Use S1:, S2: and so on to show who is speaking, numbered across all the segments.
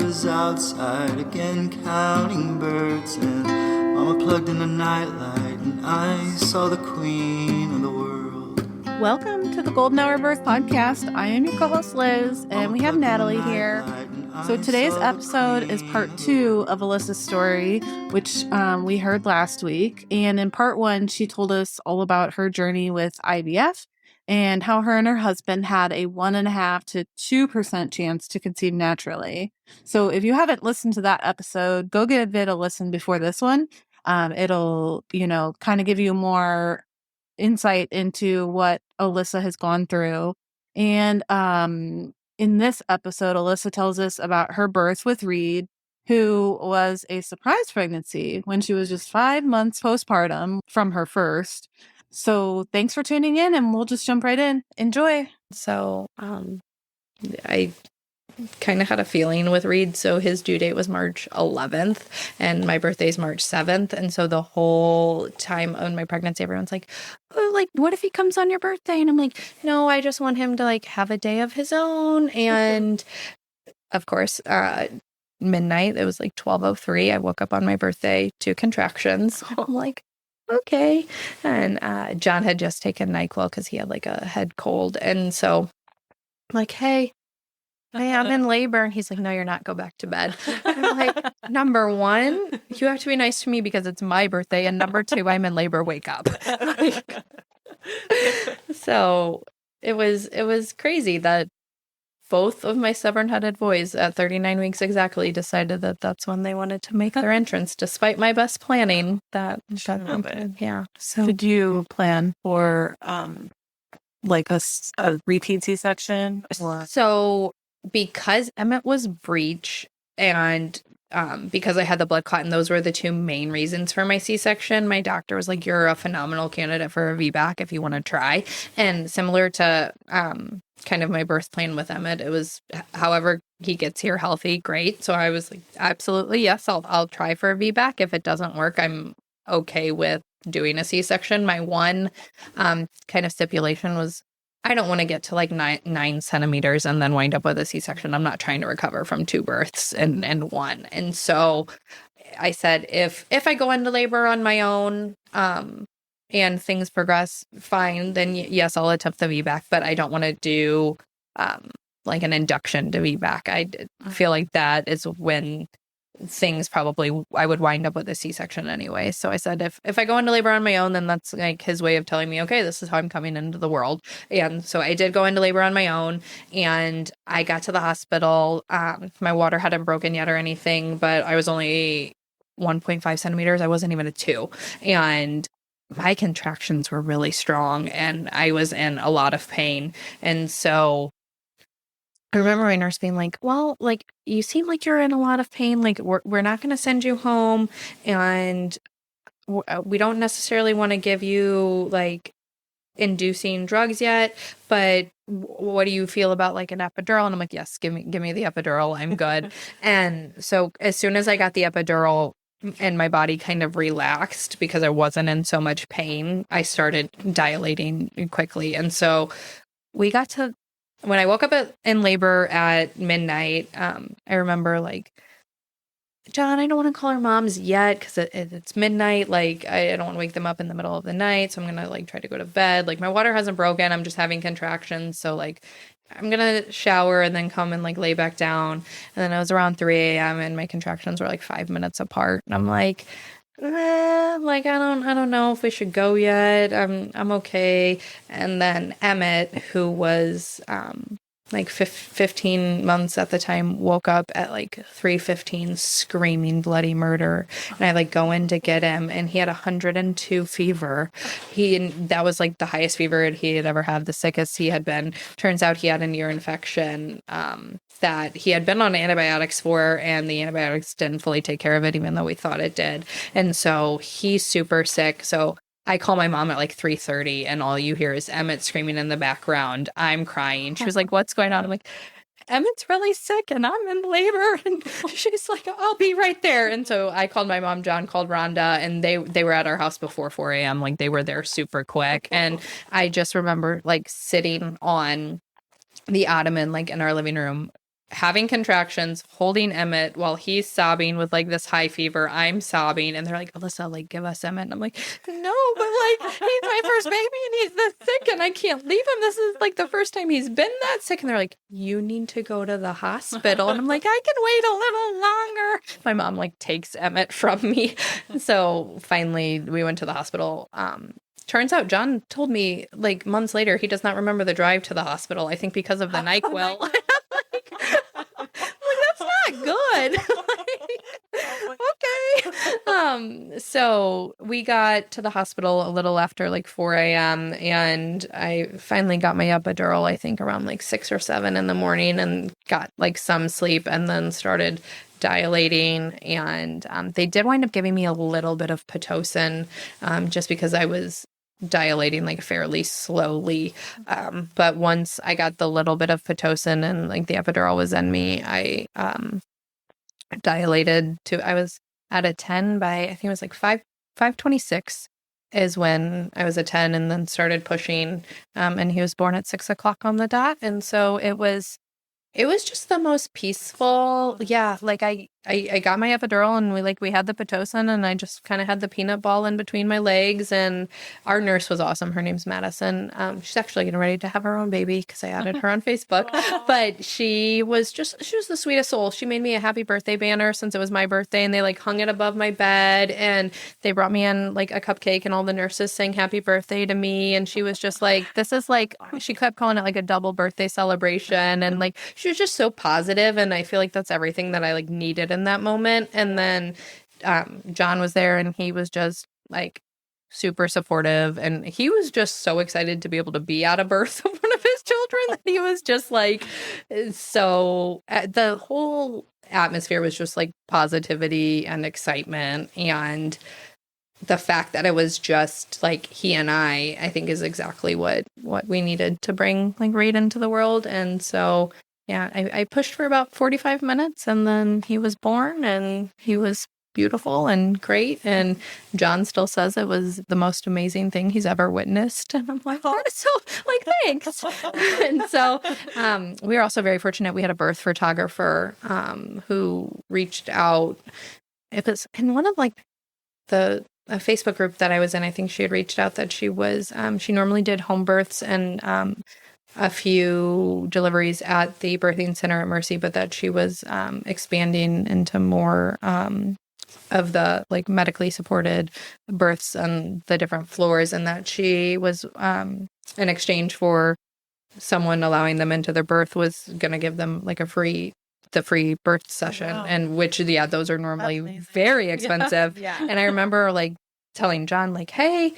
S1: was outside again counting birds, and Mama plugged in a nightlight, and I saw the queen of the world.
S2: Welcome to the Golden Hour Birth Podcast. I am your co-host Liz, and we have Natalie here. So today's episode is part 2 of Alissa's story, which we heard last week. And in part 1, she told us all about her journey with IVF and how her and her husband had a 1.5% to 2% chance to conceive naturally. So if you haven't listened to that episode, go give it a listen before this one. It'll, kind of give you more insight into what Alissa has gone through. And in this episode, Alissa tells us about her birth with Reed, who was a surprise pregnancy when she was just 5 months postpartum from her first. So thanks for tuning in, and we'll just jump right in. Enjoy.
S3: So I kind of had a feeling with Reed. So his due date was March 11th and my birthday is March 7th. And so the whole time of my pregnancy, everyone's like, oh, like, what if he comes on your birthday? And I'm like, no, I just want him to like have a day of his own. And of course, midnight, it was like 12:03. I woke up on my birthday to contractions. I'm like, okay. And John had just taken NyQuil because he had like a head cold. And so I'm like, hey, I'm in labor. And he's like, no, you're not. Go back to bed. I'm like, number one, you have to be nice to me because it's my birthday. And number two, I'm in labor. Wake up. So it was crazy that both of my stubborn-headed boys at 39 weeks exactly decided that that's when they wanted to make their entrance, despite my best planning. That yeah. So
S2: did you plan for like a repeat C-section?
S3: So because Emmett was breech and because I had the blood clot, and those were the two main reasons for my C-section, my doctor was like, you're a phenomenal candidate for a VBAC if you want to try. And similar to kind of my birth plan with Emmett, it was however he gets here healthy, great. So I was like, absolutely, yes, I'll try for a VBAC. If it doesn't work, I'm okay with doing a C-section. My one kind of stipulation was I don't want to get to like 9 centimeters and then wind up with a C-section. I'm not trying to recover from 2 births and one. And so I said, if I go into labor on my own and things progress fine, then yes, I'll attempt the VBAC, but I don't want to do like an induction to VBAC. I feel like that is when things probably I would wind up with a C-section anyway. So I said, if I go into labor on my own, then that's like his way of telling me, okay, this is how I'm coming into the world. And so I did go into labor on my own, and I got to the hospital. My water hadn't broken yet or anything, but I was only 1.5 centimeters. I wasn't even a 2. And my contractions were really strong and I was in a lot of pain. And so I remember my nurse being like, well, like, you seem like you're in a lot of pain. Like, we're not going to send you home. And we don't necessarily want to give you, like, inducing drugs yet. But what do you feel about, like, an epidural? And I'm like, yes, give me the epidural. I'm good. And so as soon as I got the epidural and my body kind of relaxed because I wasn't in so much pain, I started dilating quickly. And so we got to... When I woke up in labor at midnight, I remember like, John, I don't want to call our moms yet because it's midnight. Like, I don't want to wake them up in the middle of the night. So I'm going to like try to go to bed. Like, my water hasn't broken. I'm just having contractions. So like, I'm going to shower and then come and like lay back down. And then it was around 3 a.m. and my contractions were like 5 minutes apart. And I'm like, like, I don't know if we should go yet. I'm okay. And then Emmett, who was like 15 months at the time, woke up at like 3:15 screaming bloody murder. And I like go in to get him, and he had 102 fever. That was like the highest fever he had ever had, the sickest he had been. Turns out he had an ear infection that he had been on antibiotics for, and the antibiotics didn't fully take care of it, even though we thought it did. And so he's super sick. So I call my mom at like 3:30, and all you hear is Emmett screaming in the background. I'm crying. She was like, what's going on? I'm like, Emmett's really sick and I'm in labor. And she's like, I'll be right there. And so I called my mom, John called Rhonda, and they were at our house before 4 a.m. Like, they were there super quick. And I just remember like sitting on the ottoman, like in our living room, having contractions, holding Emmett while he's sobbing with like this high fever. I'm sobbing, and they're like, Alissa, like, give us Emmett. And I'm like, no, but like, he's my first baby and he's this sick and I can't leave him. This is like the first time he's been that sick. And they're like, you need to go to the hospital. And I'm like, I can wait a little longer. My mom like takes Emmett from me. So finally we went to the hospital. Turns out John told me like months later, he does not remember the drive to the hospital. I think because of the NyQuil. That's not good. Okay. So we got to the hospital a little after like 4 a.m. and I finally got my epidural, I think around like 6 or 7 in the morning, and got like some sleep and then started dilating. And they did wind up giving me a little bit of Pitocin just because I was dilating like fairly slowly. But once I got the little bit of Pitocin and like the epidural was in me, I dilated to, I was at a 10 by, I think it was like 5:26 is when I was a 10, and then started pushing. And he was born at 6 o'clock on the dot. And so it was just the most peaceful. Yeah. Like I got my epidural and we had the Pitocin, and I just kind of had the peanut ball in between my legs, and our nurse was awesome. Her name's Madison. She's actually getting ready to have her own baby because I added her on Facebook, but she was the sweetest soul. She made me a happy birthday banner since it was my birthday, and they like hung it above my bed, and they brought me in like a cupcake, and all the nurses sang happy birthday to me. And she was just like, this is like, she kept calling it like a double birthday celebration. And like, she was just so positive, and I feel like that's everything that I like needed in that moment. And then John was there, and he was just like super supportive, and he was just so excited to be able to be at a birth of one of his children that he was just like, so the whole atmosphere was just like positivity and excitement. And the fact that it was just like he and I think is exactly what we needed to bring like Reed into the world. And so yeah, I pushed for about 45 minutes, and then he was born, and he was beautiful and great. And John still says it was the most amazing thing he's ever witnessed. And I'm like, that is so, like, thanks. And so we were also very fortunate. We had a birth photographer who reached out. It was in one of like a Facebook group that I was in. I think she had reached out that she was, she normally did home births and a few deliveries at the birthing center at Mercy, but that she was expanding into more of the like medically supported births on the different floors, and that she was in exchange for someone allowing them into their birth was going to give them like the free birth session.
S2: Wow.
S3: And which, yeah, those are normally very expensive.
S2: Yeah.
S3: And I remember like telling John like, hey,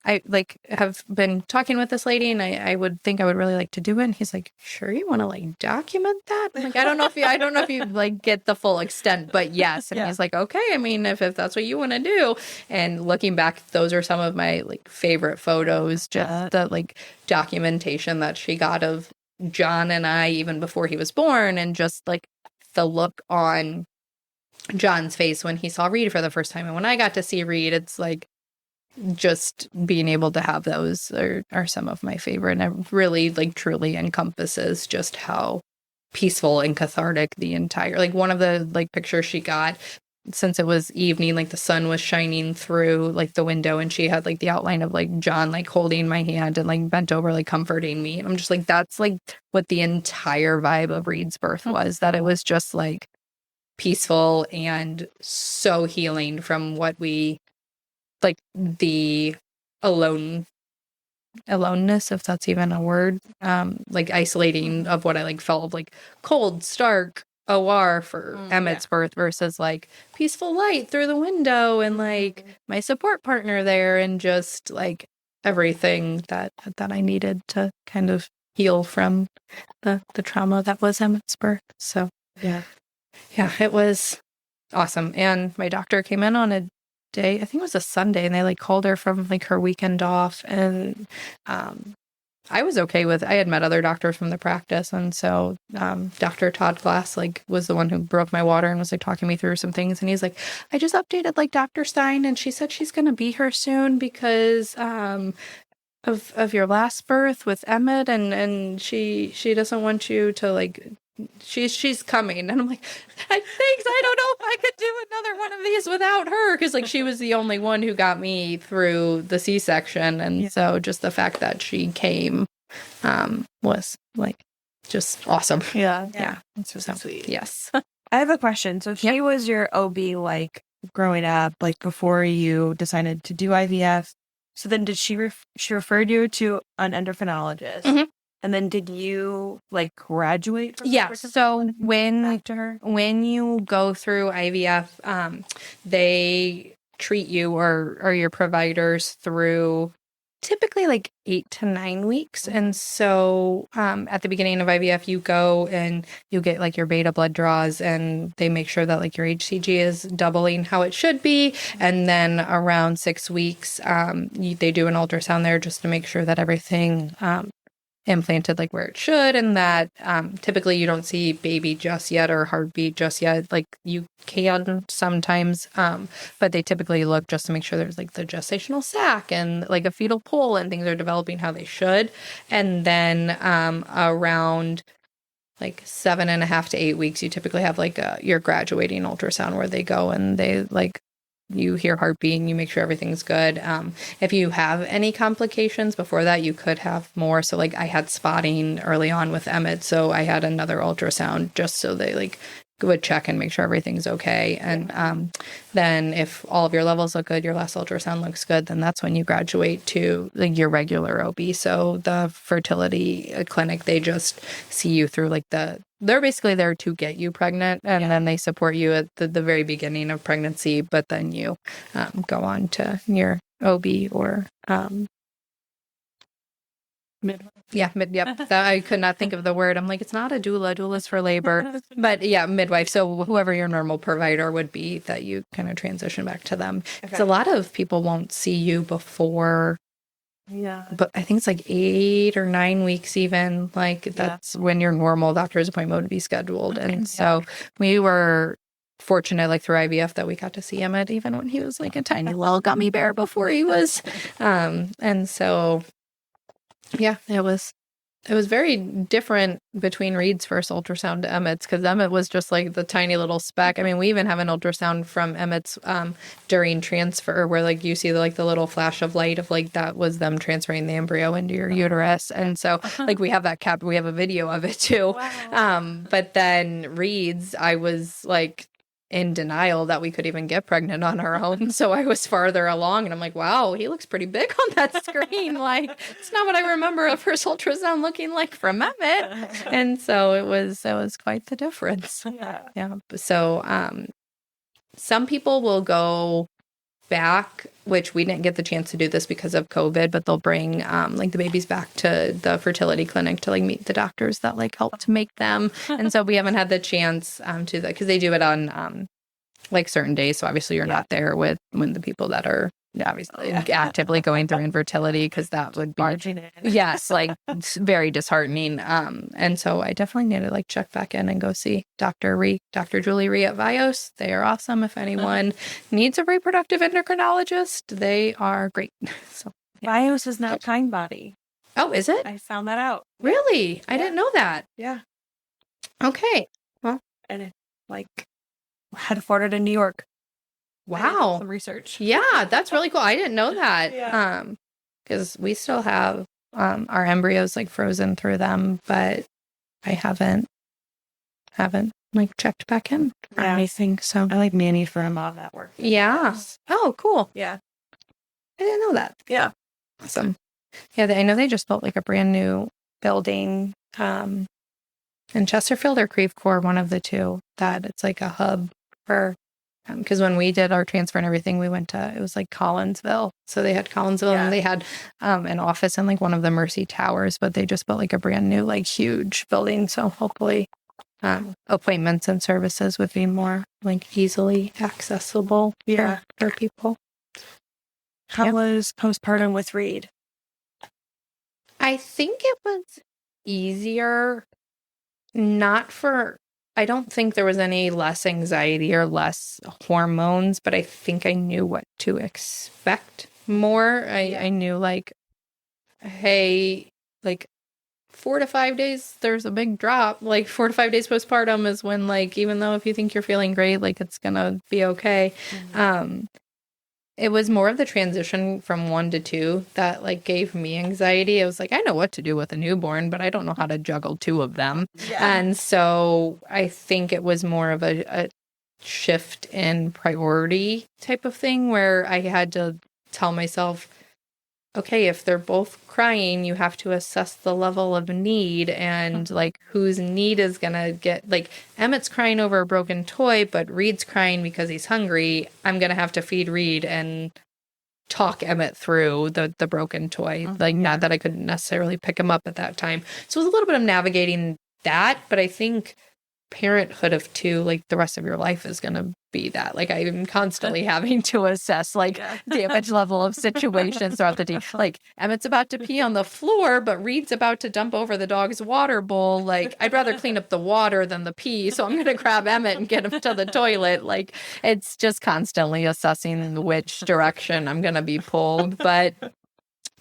S3: I like have been talking with this lady, and I would think I would really like to do it. And he's like, sure, you want to like document that? I'm like, I don't know if you like get the full extent, but yes. And he's like, okay, I mean, if that's what you want to do. And looking back, those are some of my like favorite photos, just the like documentation that she got of John and I even before he was born, and just like the look on John's face when he saw Reed for the first time. And when I got to see Reed, it's like, just being able to have those are some of my favorite. And it really like truly encompasses just how peaceful and cathartic the entire, like one of the like pictures she got, since it was evening, like the sun was shining through like the window, and she had like the outline of like John like holding my hand and like bent over like comforting me. And I'm just like, that's like what the entire vibe of Reed's birth was, that it was just like peaceful and so healing from what we like the aloneness, if that's even a word, like isolating of what I like felt of like cold, stark OR for Emmett's birth versus like peaceful light through the window and like my support partner there, and just like everything that I needed to kind of heal from the trauma that was Emmett's birth. So yeah, it was awesome. And my doctor came in on a day, I think it was a Sunday, and they like called her from like her weekend off, and I was okay with, I had met other doctors from the practice, and so Dr. Todd Glass like was the one who broke my water and was like talking me through some things, and he's like, I just updated like Dr. Stein, and she said she's gonna be here soon because of your last birth with Emmett, and she doesn't want you to like she's coming. And I'm like, thanks. I don't know if I could do another one of these without her. Because like she was the only one who got me through the C-section. And so just the fact that she came was like just awesome.
S2: Yeah. That's so sweet.
S3: Yes.
S2: I have a question. So she was your OB like growing up, like before you decided to do IVF. So then did she referred you to an endocrinologist?
S3: Mhm.
S2: And then did you like graduate from
S3: Yeah. So when you go through IVF, they treat you or your providers through typically like 8 to 9 weeks. And so at the beginning of IVF, you go and you get like your beta blood draws, and they make sure that like your HCG is doubling how it should be. And then around 6 weeks, they do an ultrasound there just to make sure that everything implanted like where it should, and that typically you don't see baby just yet or heartbeat just yet. Like you can sometimes, but they typically look just to make sure there's like the gestational sac and like a fetal pole and things are developing how they should. And then around like 7.5 to 8 weeks, you typically have like your graduating ultrasound where they go and they like you hear heartbeat and you make sure everything's good. If you have any complications before that, you could have more. So like I had spotting early on with Emmett, so I had another ultrasound just so they like would check and make sure everything's okay. And then if all of your levels look good, your last ultrasound looks good, then that's when you graduate to like your regular OB. So the fertility clinic, they just see you through like they're basically there to get you pregnant, and then they support you at the very beginning of pregnancy, but then you go on to your OB or
S2: midwife.
S3: Yep. I could not think of the word. I'm like, it's not a doula. Doula's for labor. But yeah, midwife. So whoever your normal provider would be, that you kind of transition back to them. Because a lot of people won't see you before.
S2: Yeah.
S3: But I think it's like 8 or 9 weeks even. Like that's when your normal doctor's appointment would be scheduled. And so we were fortunate, like through IVF, that we got to see Emmett even when he was like a tiny little gummy bear before he was. And so yeah, it was very different between Reed's first ultrasound to Emmett's, because Emmett was just like the tiny little speck. I mean, we even have an ultrasound from Emmett's during transfer where like you see the little flash of light of like that was them transferring the embryo into your uterus. And so like we have that we have a video of it too.
S2: Wow.
S3: But then Reed's, I was like in denial that we could even get pregnant on our own. So I was farther along and I'm like, wow, he looks pretty big on that screen. Like, it's not what I remember a first ultrasound looking like from Emmett. And so it was quite the difference. Yeah. So some people will go back, which we didn't get the chance to do this because of COVID, but they'll bring like the babies back to the fertility clinic to like meet the doctors that like help to make them. And so we haven't had the chance to that, because they do it on like certain days. So obviously you're not there when the people that are obviously actively going through infertility, because that would be yes, like it's very disheartening. And so I definitely need to like check back in and go see Dr. Julie Ree at Vios. They are awesome. If anyone needs a reproductive endocrinologist, they are great. So
S2: Vios is not Kind Body.
S3: Oh, is it?
S2: I found that out.
S3: Really? I didn't know that.
S2: Yeah.
S3: Okay. Well,
S2: and it like headquartered in New York.
S3: Wow.
S2: Some research.
S3: Yeah, that's really cool. I didn't know that. Because we still have our embryos like frozen through them, but I haven't like checked back in or anything. So
S2: I like nannied for him on that work.
S3: Yeah. Oh, cool.
S2: Yeah.
S3: I didn't know that.
S2: Yeah.
S3: Awesome. Yeah, I know they just built like a brand new building in Chesterfield or Creve Coeur, one of the two, that it's like a hub for. Because when we did our transfer and everything, we went to, it was like Collinsville. So they had Collinsville and they had an office in like one of the Mercy Towers, but they just built like a brand new, like huge building. So hopefully appointments and services would be more like easily accessible for people.
S2: How was postpartum with Reed?
S3: I think it was easier, I don't think there was any less anxiety or less hormones, but I think I knew what to expect more. I knew like, hey, like 4 to 5 days, there's a big drop. Like 4 to 5 days postpartum is when, like, even though if you think you're feeling great, like it's gonna be okay. It was more of the transition from 1 to 2 that like gave me anxiety. It was like, I know what to do with a newborn, but I don't know how to juggle 2 of them. And so I think it was more of a shift in priority type of thing where I had to tell myself, okay, if they're both crying, you have to assess the level of need and like whose need is gonna get, like Emmett's crying over a broken toy, but Reed's crying because he's hungry. I'm gonna have to feed Reed and talk Emmett through the broken toy. Like, not that I couldn't necessarily pick him up at that time. So it was a little bit of navigating that, but I think parenthood of 2, like the rest of your life is going to be that. Like I'm constantly having to assess like damage level of situations throughout the day. Like Emmett's about to pee on the floor, but Reed's about to dump over the dog's water bowl. Like I'd rather clean up the water than the pee. So I'm going to grab Emmett and get him to the toilet. Like it's just constantly assessing which direction I'm going to be pulled. But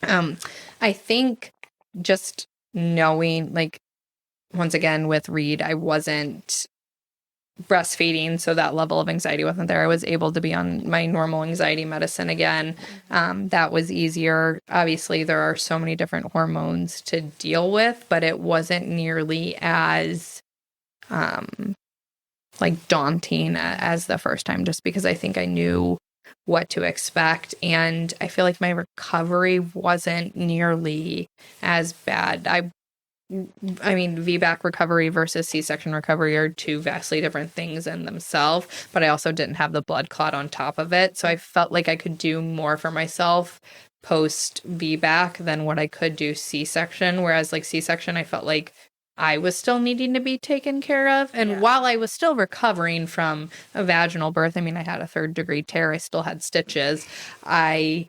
S3: I think just knowing, like, once again, with Reed, I wasn't breastfeeding, so that level of anxiety wasn't there. I was able to be on my normal anxiety medicine again. That was easier. Obviously, there are so many different hormones to deal with, but it wasn't nearly as like daunting as the first time, just because I think I knew what to expect. And I feel like my recovery wasn't nearly as bad. I mean, VBAC recovery versus C-section recovery are 2 vastly different things in themselves, but I also didn't have the blood clot on top of it. So I felt like I could do more for myself post VBAC than what I could do C-section. Whereas like C-section, I felt like I was still needing to be taken care of. And while I was still recovering from a vaginal birth, I mean, I had a 3rd-degree tear, I still had stitches, I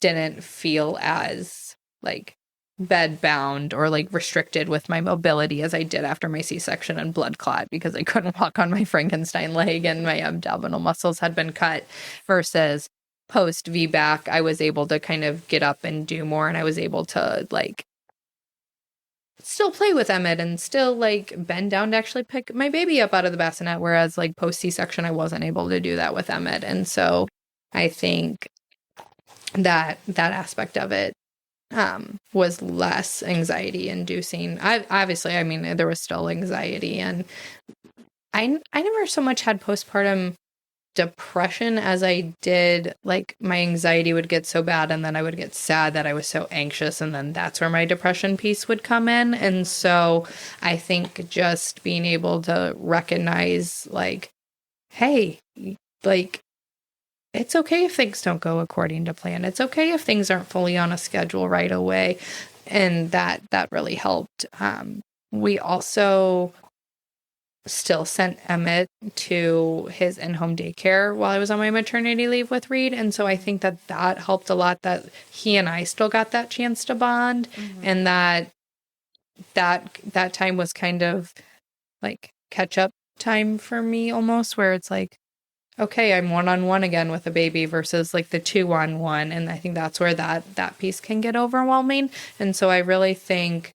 S3: didn't feel as like bed bound or like restricted with my mobility as I did after my C-section and blood clot, because I couldn't walk on my Frankenstein leg and my abdominal muscles had been cut. Versus post VBAC, I was able to kind of get up and do more, and I was able to like still play with Emmett and still like bend down to actually pick my baby up out of the bassinet, whereas like post C-section I wasn't able to do that with Emmett. And so I think that aspect of it was less anxiety inducing. I mean, there was still anxiety, and I never so much had postpartum depression as I did, like my anxiety would get so bad and then I would get sad that I was so anxious, and then that's where my depression piece would come in. And so I think just being able to recognize like, hey, like it's okay if things don't go according to plan. It's okay if things aren't fully on a schedule right away. And that really helped. We also still sent Emmett to his in-home daycare while I was on my maternity leave with Reed. And so I think that helped a lot, that he and I still got that chance to bond. And that time was kind of like catch up time for me almost, where it's like, okay, I'm one-on-one again with a baby versus like the 2-on-1. And I think that's where that piece can get overwhelming. And so I really think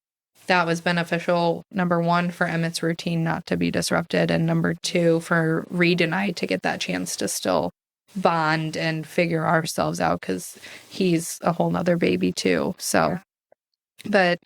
S3: that was beneficial, number 1, for Emmett's routine not to be disrupted, and number 2, for Reed and I to get that chance to still bond and figure ourselves out, because he's a whole nother baby too. So, but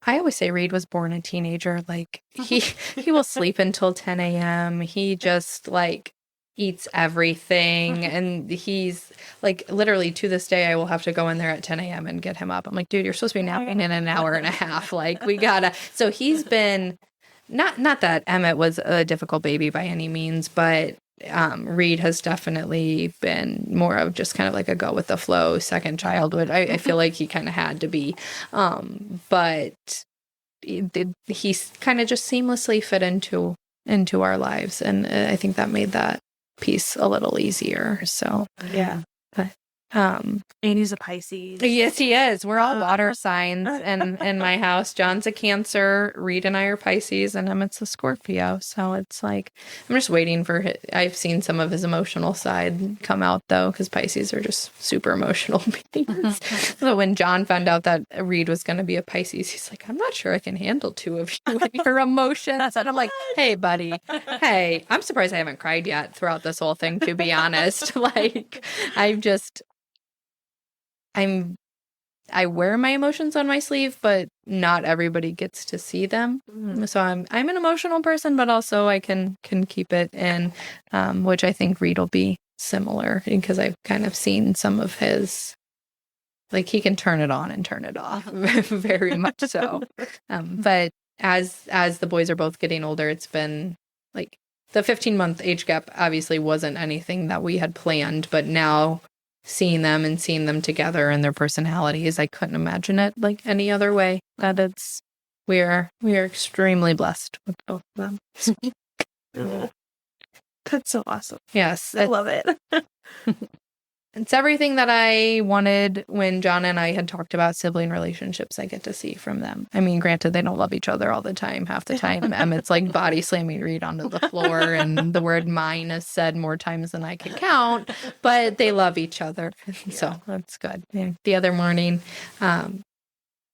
S3: I always say Reed was born a teenager. Like he will sleep until 10 a.m. He just like eats everything, and he's like, literally to this day I will have to go in there at 10 a.m. and get him up. I'm like, dude, you're supposed to be napping in an hour and a half. Like we gotta. So he's been not that Emmett was a difficult baby by any means, but Reed has definitely been more of just kind of like a go with the flow second childhood. I feel like he kind of had to be, but he's kind of just seamlessly fit into our lives, and I think that made that piece a little easier. So
S2: yeah.
S3: But Um,
S2: And he's a Pisces.
S3: Yes, he is. We're all water signs in my house. John's a Cancer, Reed and I are Pisces, and Emmett's a Scorpio. So it's like, I'm just waiting for I've seen some of his emotional side come out, though, because Pisces are just super emotional beings. So when John found out that Reed was going to be a Pisces, he's like, I'm not sure I can handle two of you and your emotions. And I'm like, hey, buddy. Hey, I'm surprised I haven't cried yet throughout this whole thing, to be honest. Like, I wear my emotions on my sleeve, but not everybody gets to see them. So I'm an emotional person, but also I can keep it in, which I think Reed will be similar because I've kind of seen some of his, like, he can turn it on and turn it off very much so. But as the boys are both getting older, it's been like the 15-month age gap obviously wasn't anything that we had planned, but now seeing them together and their personalities, I couldn't imagine it like any other way. That we are extremely blessed with both of them.
S2: That's so awesome.
S3: Yes,
S2: I love it.
S3: it's everything that I wanted when John and I had talked about sibling relationships. I get to see from them. I mean, granted, they don't love each other all the time. Half the time, Emmett's like body slamming Reed onto the floor, and the word "mine" is said more times than I can count. But they love each other, so that's good. Yeah. The other morning,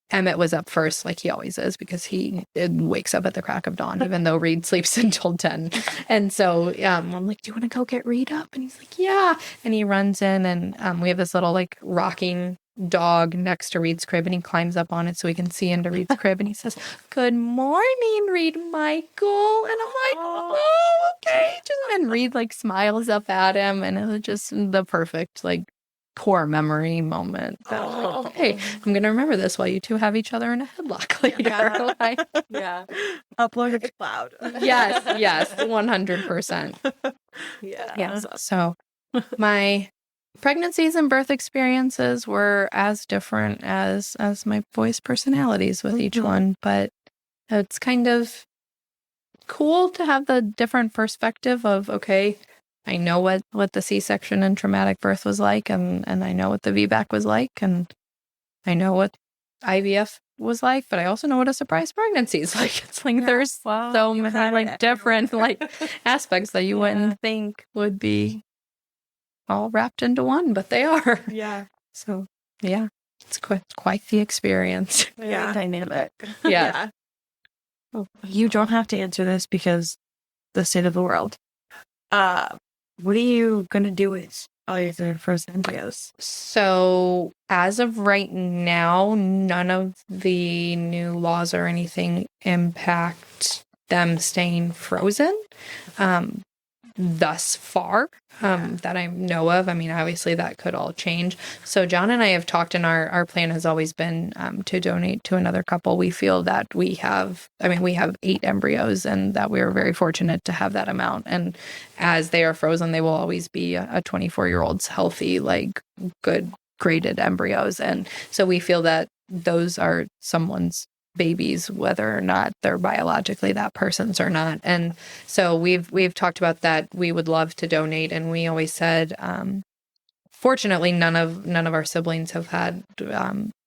S3: Emmett was up first, like he always is, because he wakes up at the crack of dawn, even though Reed sleeps until 10. And so I'm like, do you want to go get Reed up? And he's like, yeah. And he runs in, and we have this little like rocking dog next to Reed's crib, and he climbs up on it so he can see into Reed's crib. And he says, good morning, Reed Michael. And I'm like, oh, okay. And Reed like smiles up at him, and it was just the perfect like core memory moment. That I was like, okay, I'm gonna remember this while you two have each other in a headlock later. Like,
S2: Upload to cloud.
S3: yes, 100%.
S2: Yeah.
S3: So my pregnancies and birth experiences were as different as my boys' personalities with each one, but it's kind of cool to have the different perspective of, okay, I know what the C-section and traumatic birth was like, and I know what the VBAC was like, and I know what IVF was like, but I also know what a surprise pregnancy is like. It's like there's so many like different like aspects that you wouldn't think would be all wrapped into one, but they are.
S2: Yeah.
S3: So yeah, it's quite the experience.
S2: Yeah. Dynamic.
S3: Yeah.
S2: You don't have to answer this because the state of the world. What are you going to do with all your first embryos?
S3: So as of right now, none of the new laws or anything impact them staying frozen. Thus far, that I know of. I mean, obviously that could all change. So John and I have talked, and our plan has always been to donate to another couple. We feel that we have 8 embryos, and that we are very fortunate to have that amount. And as they are frozen, they will always be a 24-year-old's healthy, like good graded embryos. And so we feel that those are someone's babies, whether or not they're biologically that person's or not. And so we've talked about that. We would love to donate, and we always said, fortunately, none of our siblings have had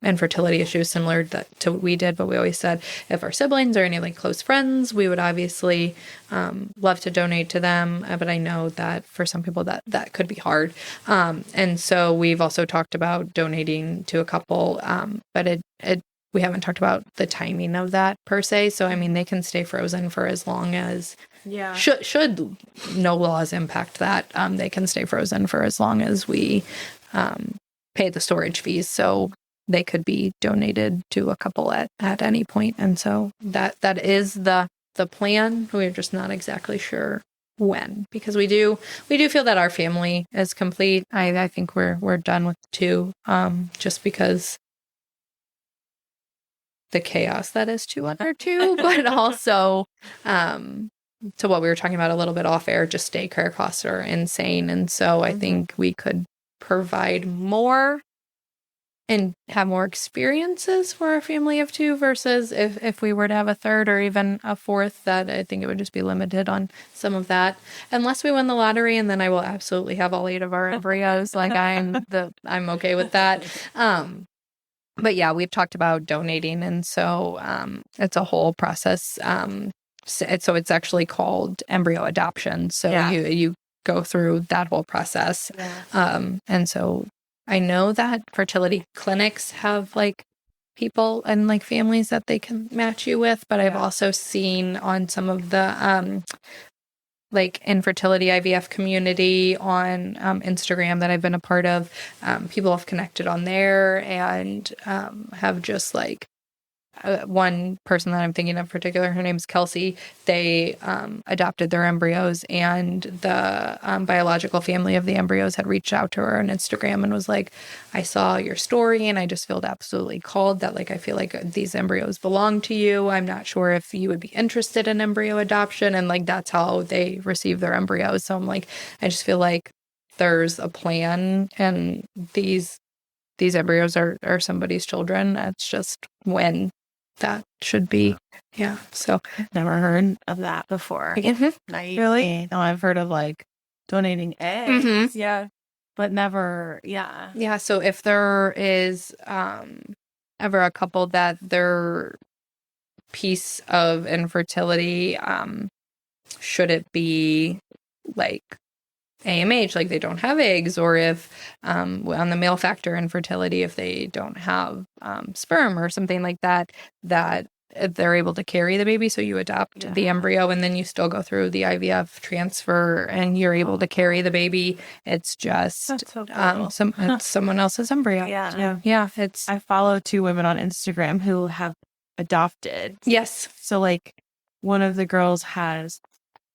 S3: infertility issues similar to what we did. But we always said, if our siblings or any like close friends, we would obviously love to donate to them. But I know that for some people that could be hard. And so we've also talked about donating to a couple, but we haven't talked about the timing of that per se. So, I mean, they can stay frozen for as long as, should no laws impact that, they can stay frozen for as long as we pay the storage fees. So they could be donated to a couple at any point. And so that is the plan. We're just not exactly sure when, because we do feel that our family is complete. I think we're done with 2, just because the chaos that is 2 under 2, but also to what we were talking about a little bit off air, just daycare costs are insane. And so I think we could provide more and have more experiences for a family of 2 versus if we were to have a third or even a fourth, that I think it would just be limited on some of that. Unless we win the lottery, and then I will absolutely have all 8 of our embryos. Like I'm okay with that. But yeah, we've talked about donating, and so it's a whole process. So it's actually called embryo adoption. So you go through that whole process. Yeah. And so I know that fertility clinics have like people and like families that they can match you with, but I've also seen on some of the like infertility IVF community on Instagram that I've been a part of, people have connected on there and have just like one person that I'm thinking of in particular, her name's Kelsey. They adopted their embryos, and the biological family of the embryos had reached out to her on Instagram and was like, I saw your story and I just felt absolutely called that, like, I feel like these embryos belong to you. I'm not sure if you would be interested in embryo adoption. And like, that's how they receive their embryos. So I'm like, I just feel like there's a plan, and these embryos are somebody's children. It's just when that should be. Yeah. So
S2: I've never heard of that before.
S3: Really?
S2: No, I've heard of like donating eggs.
S3: Mm-hmm.
S2: Yeah. But never. Yeah.
S3: Yeah. So if there is ever a couple that their piece of infertility, should it be like AMH, like they don't have eggs, or if on the male factor infertility, if they don't have sperm or something like that, that they're able to carry the baby. So you adopt the embryo and then you still go through the IVF transfer and you're able to carry the baby. It's just
S2: so cool.
S3: it's someone else's embryo.
S2: Yeah.
S3: It's
S2: I follow 2 women on Instagram who have adopted.
S3: Yes.
S2: So like one of the girls has,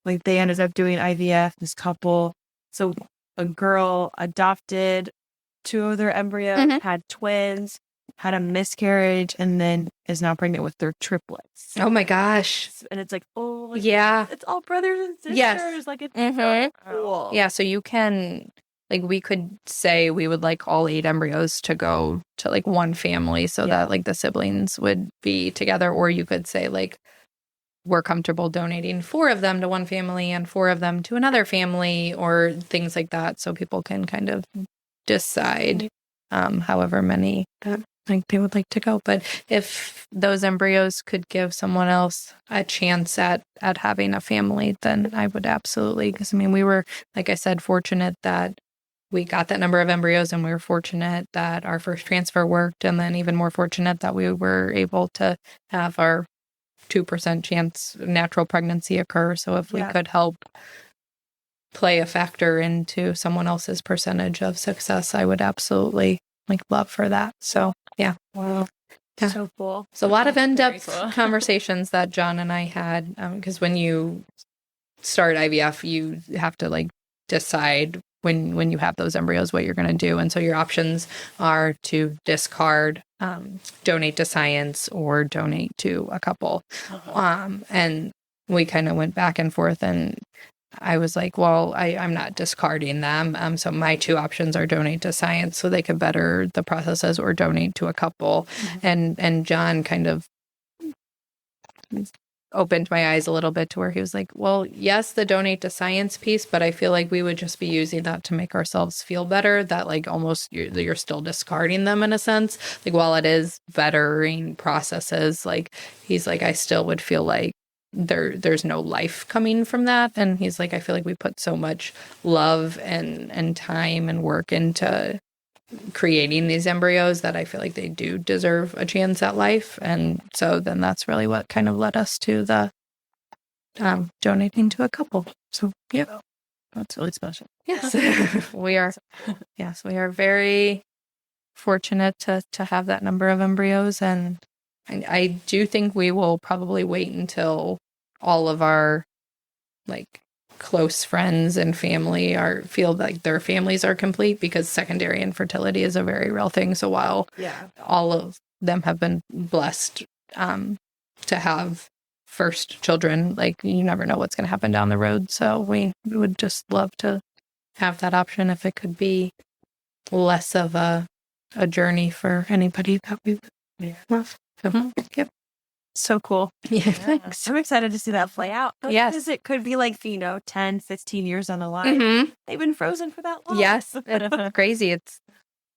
S2: like, they ended up doing IVF, this couple. So a girl adopted 2 of their embryos, had twins, had a miscarriage, and then is now pregnant with their triplets.
S3: Oh my gosh.
S2: And it's like, oh, like,
S3: yeah.
S2: it's all brothers and sisters.
S3: Yes.
S2: Like, it's so cool.
S3: Yeah, so you can, like, we could say we would like all 8 embryos to go to like one family so that like the siblings would be together, or you could say like, we're comfortable donating 4 of them to one family and 4 of them to another family, or things like that, so people can kind of decide however many that like they would like to go. But if those embryos could give someone else a chance at having a family, then I would absolutely, because I mean, we were, like I said, fortunate that we got that number of embryos, and we were fortunate that our first transfer worked, and then even more fortunate that we were able to have our 2% chance natural pregnancy occur. So if we could help play a factor into someone else's percentage of success, I would absolutely like love for that. So yeah.
S2: Wow.
S3: Yeah.
S2: So cool.
S3: So a lot of in-depth conversations that John and I had, because when you start IVF, you have to like decide when you have those embryos what you're going to do. And so your options are to discard, donate to science, or donate to a couple. And we kind of went back and forth, and I was like, well, I'm not discarding them. So my 2 options are donate to science so they could better the processes, or donate to a couple. And John kind of opened my eyes a little bit to where he was like, well, yes, the donate to science piece, but I feel like we would just be using that to make ourselves feel better, that like almost you're still discarding them in a sense. Like, while it is bettering processes, like he's like, I still would feel like there's no life coming from that. And he's like, I feel like we put so much love and time and work into creating these embryos that I feel like they do deserve a chance at life. And so then that's really what kind of led us to the donating to a couple. So yeah,
S2: that's really special.
S3: Yes. we are very fortunate to have that number of embryos. And I do think we will probably wait until all of our like close friends and family feel like their families are complete, because secondary infertility is a very real thing. So while all of them have been blessed to have first children, like you never know what's going to happen down the road. So we would just love to have that option if it could be less of a a journey for anybody that we love. So, yep.
S2: So cool.
S3: Yeah, thanks.
S2: I'm excited to see that play out.
S3: Yes.
S2: Because it could be like, 10, 15 years on the line.
S3: Mm-hmm.
S2: They've been frozen for that long.
S3: Yes. It's crazy. It's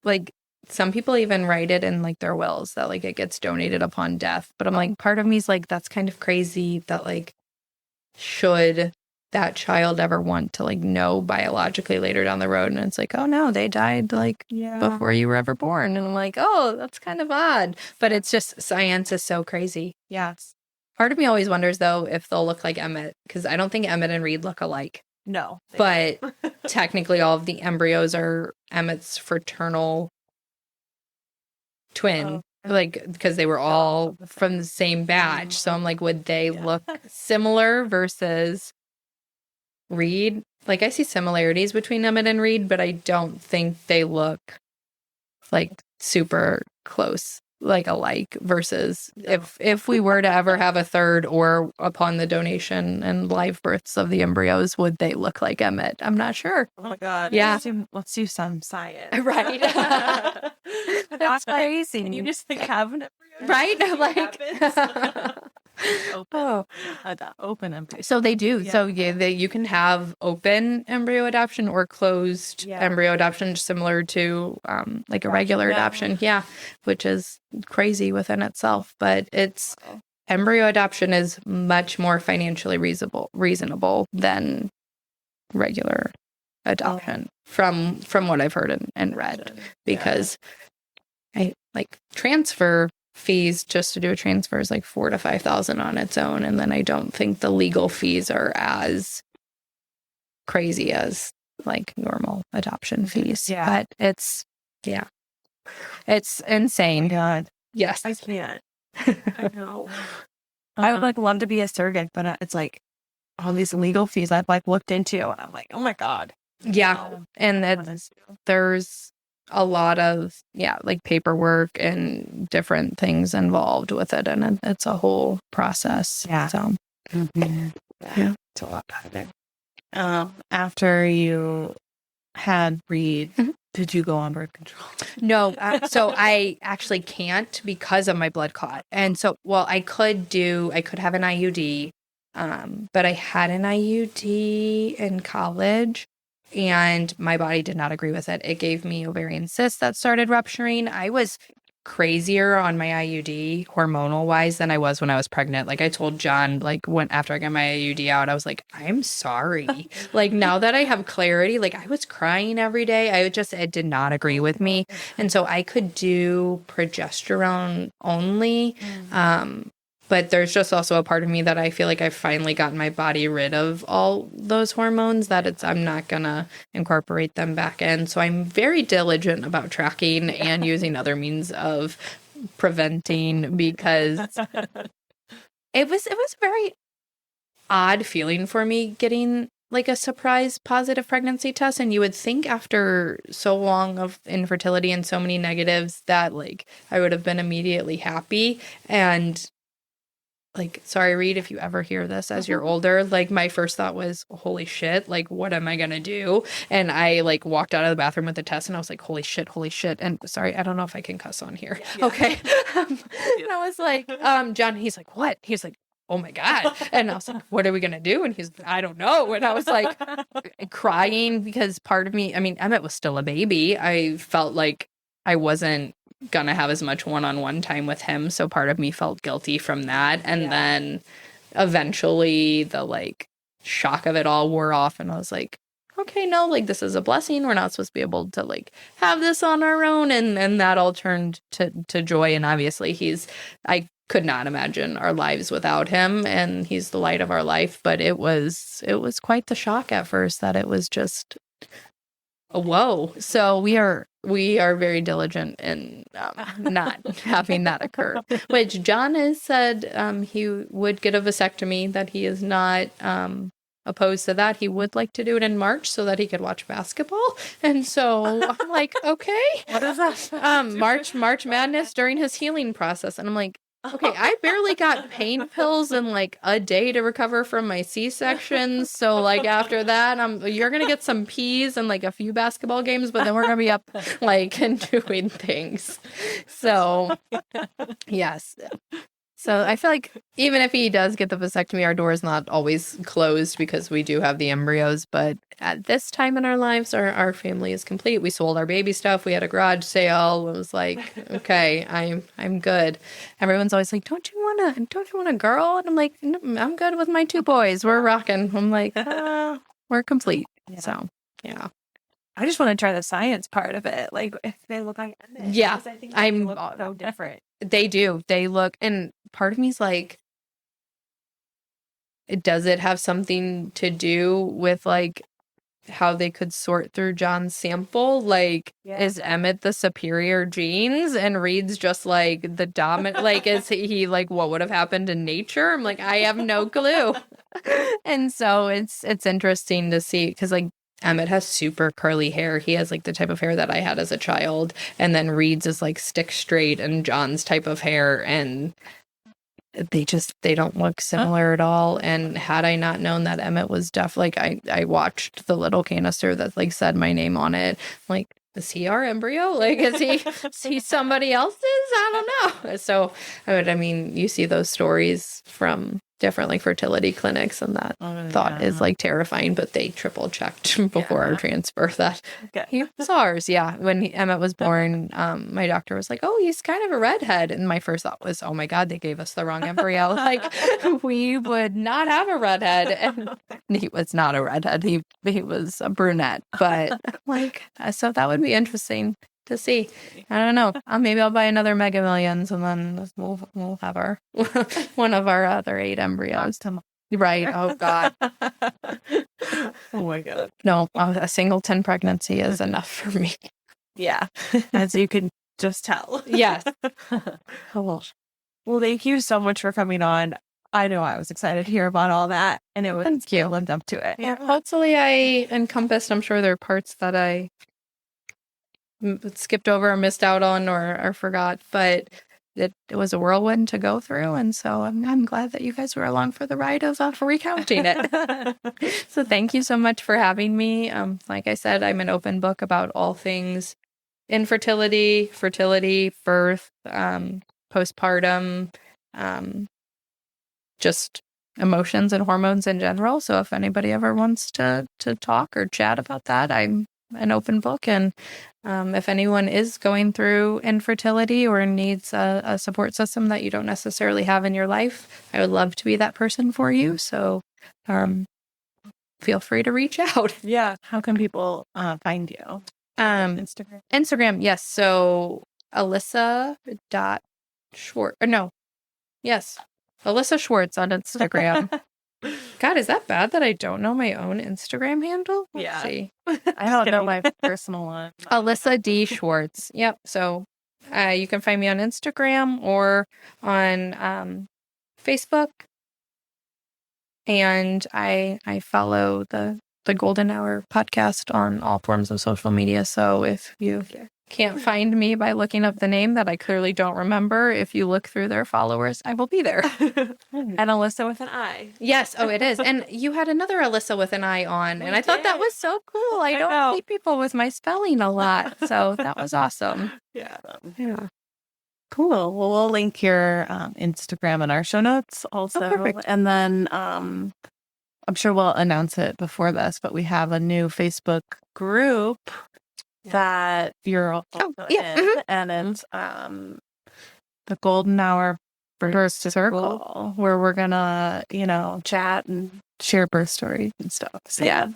S3: like some people even write it in like their wills that like it gets donated upon death. But I'm like, part of me is like, that's kind of crazy that like, should that child ever want to like know biologically later down the road? And it's like, oh no, they died like before you were ever born. And I'm like, oh, that's kind of odd. But it's just, science is so crazy.
S2: Yes.
S3: Part of me always wonders though if they'll look like Emmett, because I don't think Emmett and Reed look alike.
S2: No.
S3: But technically all of the embryos are Emmett's fraternal twin. Like, because they were all from the same batch. So I'm like, would they look similar versus Reed? Like, I see similarities between Emmett and Reed, but I don't think they look like super close, like alike, versus if we were to ever have a third, or upon the donation and live births of the embryos, would they look like Emmett? I'm not sure.
S2: Oh my God.
S3: Yeah.
S2: Let's do some science.
S3: Right.
S2: That's crazy. And you just like have an embryo.
S3: Right?
S2: Open embryo.
S3: So they do.
S2: Yeah.
S3: So you can have open embryo adoption or closed embryo adoption, similar to like a regular adoption. Yeah, which is crazy within itself. But it's embryo adoption is much more financially reasonable than regular adoption from what I've heard and read, because I like transfer fees just to do a transfer is like $4,000 to $5,000 on its own, and then I don't think the legal fees are as crazy as like normal adoption fees. But it's insane.
S2: God,
S3: Yes,
S2: I can't. I know. I would like love to be a surrogate, but it's like all these legal fees I've like looked into, and I'm like, oh my God.
S3: And there's a lot of like paperwork and different things involved with it, and it's a whole process. So
S2: it's a lot better. After you had Reed, did you go on birth control?
S3: No, so I actually can't because of my blood clot. And so, well, I could have an IUD, but I had an IUD in college, and my body did not agree with it. It gave me ovarian cysts that started rupturing. I was crazier on my IUD hormonal wise than I was when I was pregnant. Like I told John, like after I got my IUD out, I was like, I'm sorry. Like now that I have clarity, like I was crying every day. It did not agree with me. And so I could do progesterone only. But there's just also a part of me that I feel like I've finally gotten my body rid of all those hormones, that I'm not going to incorporate them back in. So I'm very diligent about tracking and using other means of preventing, because it was a very odd feeling for me getting like a surprise positive pregnancy test. And you would think after so long of infertility and so many negatives that like I would have been immediately happy. And like, sorry, Reed, if you ever hear this as you're older, like my first thought was, holy shit, like what am I going to do? And I like walked out of the bathroom with the test and I was like, holy shit. And sorry, I don't know if I can cuss on here. Yeah. Okay. And I was like, John, he's like, what? He's like, oh my God. And I was like, what are we going to do? And he's like, I don't know. And I was like crying, because part of me, I mean, Emmett was still a baby. I felt like I wasn't gonna have as much one-on-one time with him, so part of me felt guilty from that. And then eventually the like shock of it all wore off, and I was like, okay, no, like this is a blessing. We're not supposed to be able to like have this on our own. And that all turned to joy. And obviously I could not imagine our lives without him, and he's the light of our life. But it was quite the shock at first, that it was just whoa. So we are very diligent in not having that occur, which John has said he would get a vasectomy, that he is not opposed to that. He would like to do it in March so that he could watch basketball. And so I'm like, okay.
S2: What is that?
S3: March Madness during his healing process. And I'm like, Okay, I barely got pain pills in like a day to recover from my C-section. So like after that, you're gonna get some peas and like a few basketball games, but then we're gonna be up like and doing things. So yes. So I feel like even if he does get the vasectomy, our door is not always closed because we do have the embryos. But at this time in our lives, our family is complete. We sold our baby stuff. We had a garage sale. It was like, okay, I'm good. Everyone's always like, don't you want a girl? And I'm like, no, I'm good with my 2 boys. We're rocking. I'm like, we're complete.
S2: Yeah.
S3: So yeah.
S2: I just want to try the science part of it. Like if they look like Emmett.
S3: Yeah,
S2: Because I think
S3: I'm-
S2: they look so different.
S3: They do. They look, and part of me's like, does it have something to do with like how they could sort through John's sample? Like,
S2: Yeah.
S3: is Emmett the superior genes and Reed's just like the dominant? Like, is he like what would have happened in nature? I'm like, I have no clue. And so it's interesting to see because like Emmett has super curly hair. He has like the type of hair that I had as a child, and then Reed's is like stick straight, and John's type of hair, and they don't look similar at all. And had I not known that Emmett was deaf, like I watched the little canister that like said my name on it, like, is he our embryo? Like, is he somebody else's? I don't know. So I mean, you see those stories from different like fertility clinics, and that thought is like terrifying, but they triple checked before our transfer that he was ours. Yeah. When Emmett was born, my doctor was like, oh, he's kind of a redhead. And my first thought was, oh my God, they gave us the wrong embryo. Like, we would not have a redhead. And he was not a redhead. He was a brunette. But like, so that would be interesting to see. I don't know. Maybe I'll buy another Mega Millions, and then we'll have our one of our other 8 embryos. Right. Oh God.
S2: Oh my God.
S3: No, a singleton pregnancy is enough for me.
S2: Yeah. As you can just tell.
S3: Yes. Oh.
S2: Well, thank you so much for coming on. I know I was excited to hear about all that, and it was
S3: Thank you.
S2: lived up to it.
S3: Yeah. Hopefully I encompassed, I'm sure there are parts that I skipped over or missed out on or forgot, but it was a whirlwind to go through. And so I'm glad that you guys were along for the ride of recounting it. So thank you so much for having me. Like I said, I'm an open book about all things infertility, fertility, birth, postpartum, just emotions and hormones in general. So if anybody ever wants to talk or chat about that, I'm an open book. And if anyone is going through infertility or needs a support system that you don't necessarily have in your life, I would love to be that person for you. So feel free to reach out.
S2: Yeah. How can people find you?
S3: Instagram, yes. So Alissa.Schwartz. Alissa Schwartz on Instagram. God, is that bad that I don't know my own Instagram handle? Let's see.
S2: I don't know my personal one.
S3: Alissa D. Schwartz. Yep. So you can find me on Instagram or on Facebook. And I follow the Golden Hour podcast on all forms of social media. So if you can't find me by looking up the name that I clearly don't remember, if you look through their followers, I will be there.
S2: And Alissa with an I.
S3: Yes. Oh, it is. And you had another Alissa with an I on. And I thought that was so cool. I don't see people with my spelling a lot. So that was awesome.
S2: Yeah.
S3: Yeah.
S2: Cool. Well, we'll link your Instagram in our show notes also.
S3: Oh, perfect.
S2: And then I'm sure we'll announce it before this, but we have a new Facebook group that you're also in. And it's the Golden Hour Birth Circle, where we're gonna, chat and share birth stories and stuff. So yeah,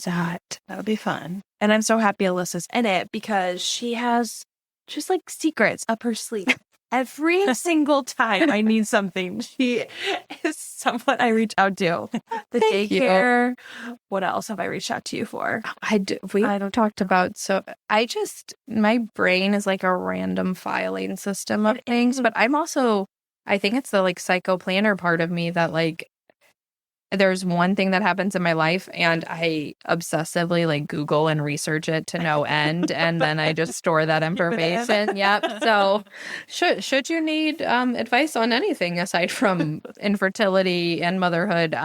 S2: that'll be fun. And I'm so happy Alyssa's in it because she has just like secrets up her sleeve. Every single time I need something, she is someone I reach out to. The daycare. What else have I reached out to you for?
S3: We talked about, so my brain is like a random filing system of things, but I'm also, I think it's the like psycho planner part of me that like, there's one thing that happens in my life and I obsessively like Google and research it to no end. And then I just store that information. Yep. So should you need advice on anything aside from infertility and motherhood,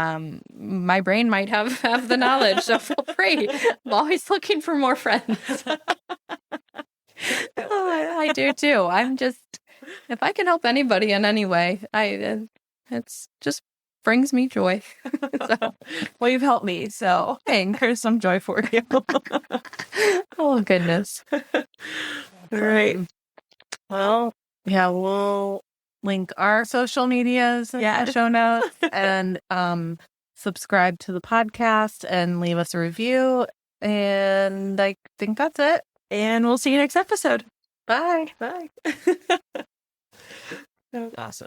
S3: my brain might have the knowledge. So feel free. I'm always looking for more friends. I do too. I'm just, if I can help anybody in any way, it's just brings me joy. So,
S2: well, you've helped me, so there's some joy for you.
S3: Oh, goodness.
S2: All right. Well, yeah, we'll link our social medias in the show notes and subscribe to the podcast and leave us a review. And I think that's it. And we'll see you next episode. Bye.
S3: Bye.
S2: That was awesome.